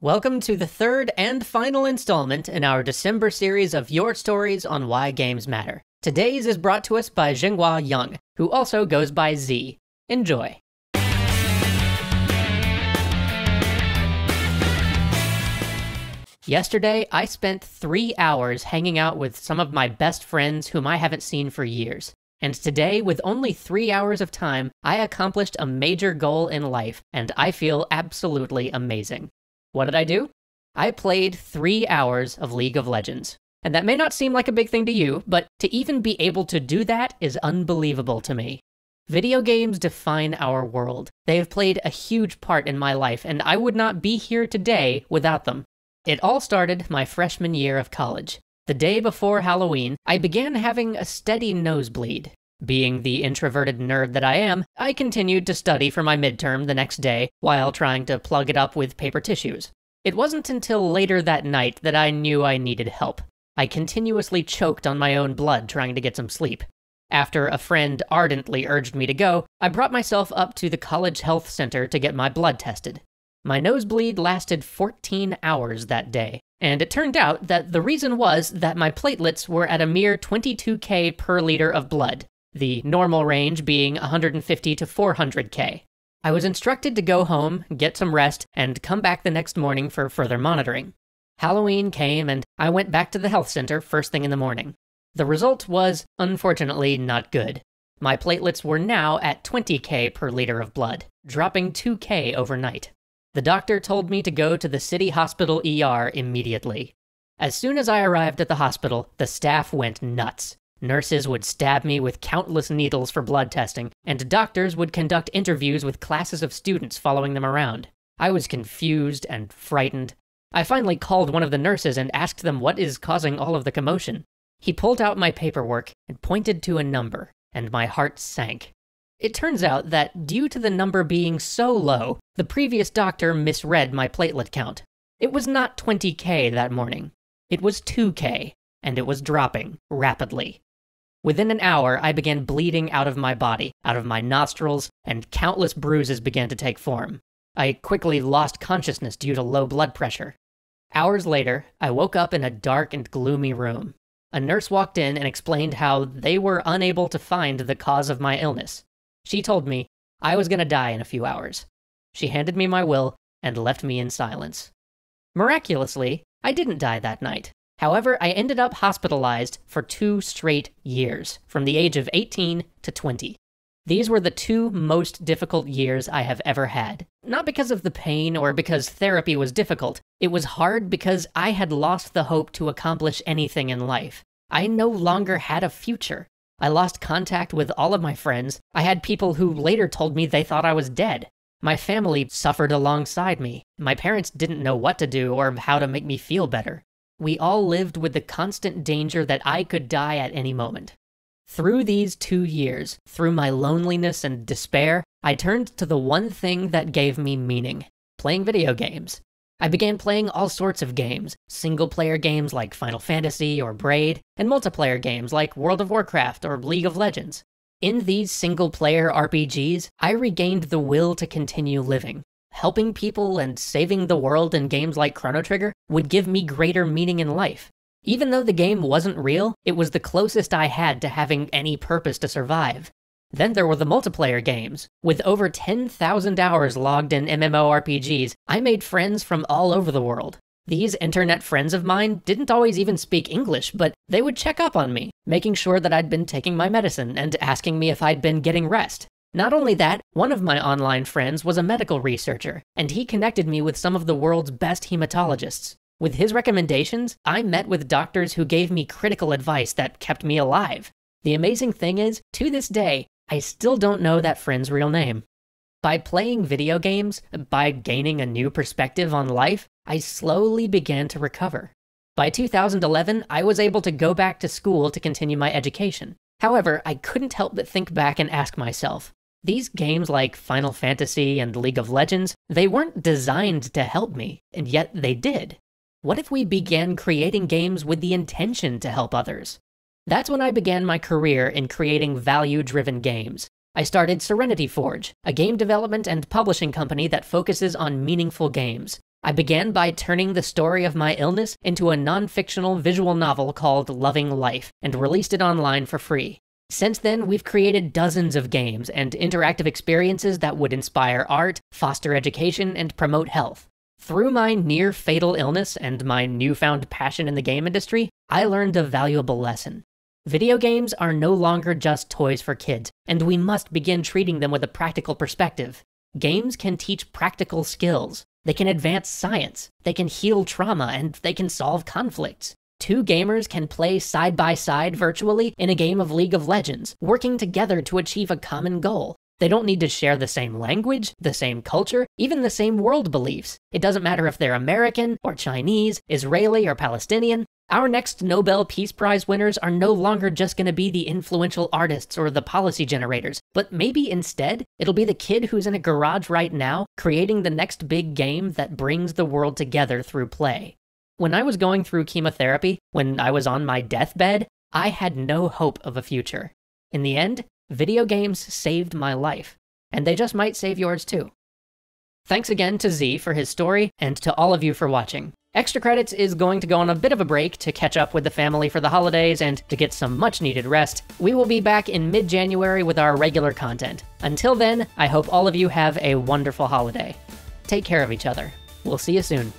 Welcome to the third and final installment in our December series of Your Stories on Why Games Matter. Today's is brought to us by Zhenghua Yang, who also goes by Z. Enjoy. Yesterday, I spent 3 hours hanging out with some of my best friends whom I haven't seen for years. And today, with only 3 hours of time, I accomplished a major goal in life, and I feel absolutely amazing. What did I do? I played 3 hours of League of Legends. And that may not seem like a big thing to you, but to even be able to do that is unbelievable to me. Video games define our world. They have played a huge part in my life, and I would not be here today without them. It all started my freshman year of college. The day before Halloween, I began having a steady nosebleed. Being the introverted nerd that I am, I continued to study for my midterm the next day while trying to plug it up with paper tissues. It wasn't until later that night that I knew I needed help. I continuously choked on my own blood trying to get some sleep. After a friend ardently urged me to go, I brought myself up to the college health center to get my blood tested. My nosebleed lasted 14 hours that day, and it turned out that the reason was that my platelets were at a mere 22K per liter of blood, the normal range being 150 to 400K. I was instructed to go home, get some rest, and come back the next morning for further monitoring. Halloween came, and I went back to the health center first thing in the morning. The result was, unfortunately, not good. My platelets were now at 20K per liter of blood, dropping 2K overnight. The doctor told me to go to the city hospital ER immediately. As soon as I arrived at the hospital, the staff went nuts. Nurses would stab me with countless needles for blood testing, and doctors would conduct interviews with classes of students following them around. I was confused and frightened. I finally called one of the nurses and asked them what is causing all of the commotion. He pulled out my paperwork and pointed to a number, and my heart sank. It turns out that due to the number being so low, the previous doctor misread my platelet count. It was not 20K that morning. It was 2K, and it was dropping rapidly. Within an hour, I began bleeding out of my body, out of my nostrils, and countless bruises began to take form. I quickly lost consciousness due to low blood pressure. Hours later, I woke up in a dark and gloomy room. A nurse walked in and explained how they were unable to find the cause of my illness. She told me I was going to die in a few hours. She handed me my will and left me in silence. Miraculously, I didn't die that night. However, I ended up hospitalized for 2 straight years, from the age of 18 to 20. These were the 2 most difficult years I have ever had. Not because of the pain or because therapy was difficult. It was hard because I had lost the hope to accomplish anything in life. I no longer had a future. I lost contact with all of my friends. I had people who later told me they thought I was dead. My family suffered alongside me. My parents didn't know what to do or how to make me feel better. We all lived with the constant danger that I could die at any moment. Through these 2 years, through my loneliness and despair, I turned to the one thing that gave me meaning: playing video games. I began playing all sorts of games, single-player games like Final Fantasy or Braid, and multiplayer games like World of Warcraft or League of Legends. In these single-player RPGs, I regained the will to continue living. Helping people and saving the world in games like Chrono Trigger would give me greater meaning in life. Even though the game wasn't real, it was the closest I had to having any purpose to survive. Then there were the multiplayer games. With over 10,000 hours logged in MMORPGs, I made friends from all over the world. These internet friends of mine didn't always even speak English, but they would check up on me, making sure that I'd been taking my medicine and asking me if I'd been getting rest. Not only that, one of my online friends was a medical researcher, and he connected me with some of the world's best hematologists. With his recommendations, I met with doctors who gave me critical advice that kept me alive. The amazing thing is, to this day, I still don't know that friend's real name. By playing video games, by gaining a new perspective on life, I slowly began to recover. By 2011, I was able to go back to school to continue my education. However, I couldn't help but think back and ask myself, these games like Final Fantasy and League of Legends, they weren't designed to help me, and yet they did. What if we began creating games with the intention to help others? That's when I began my career in creating value-driven games. I started Serenity Forge, a game development and publishing company that focuses on meaningful games. I began by turning the story of my illness into a non-fictional visual novel called Loving Life, and released it online for free. Since then, we've created dozens of games and interactive experiences that would inspire art, foster education, and promote health. Through my near-fatal illness and my newfound passion in the game industry, I learned a valuable lesson. Video games are no longer just toys for kids, and we must begin treating them with a practical perspective. Games can teach practical skills. They can advance science, they can heal trauma, and they can solve conflicts. Two gamers can play side by side virtually in a game of League of Legends, working together to achieve a common goal. They don't need to share the same language, the same culture, even the same world beliefs. It doesn't matter if they're American or Chinese, Israeli or Palestinian. Our next Nobel Peace Prize winners are no longer just going to be the influential artists or the policy generators, but maybe instead, it'll be the kid who's in a garage right now, creating the next big game that brings the world together through play. When I was going through chemotherapy, when I was on my deathbed, I had no hope of a future. In the end, video games saved my life, and they just might save yours too. Thanks again to Z for his story, and to all of you for watching. Extra Credits is going to go on a bit of a break to catch up with the family for the holidays and to get some much-needed rest. We will be back in mid-January with our regular content. Until then, I hope all of you have a wonderful holiday. Take care of each other. We'll see you soon.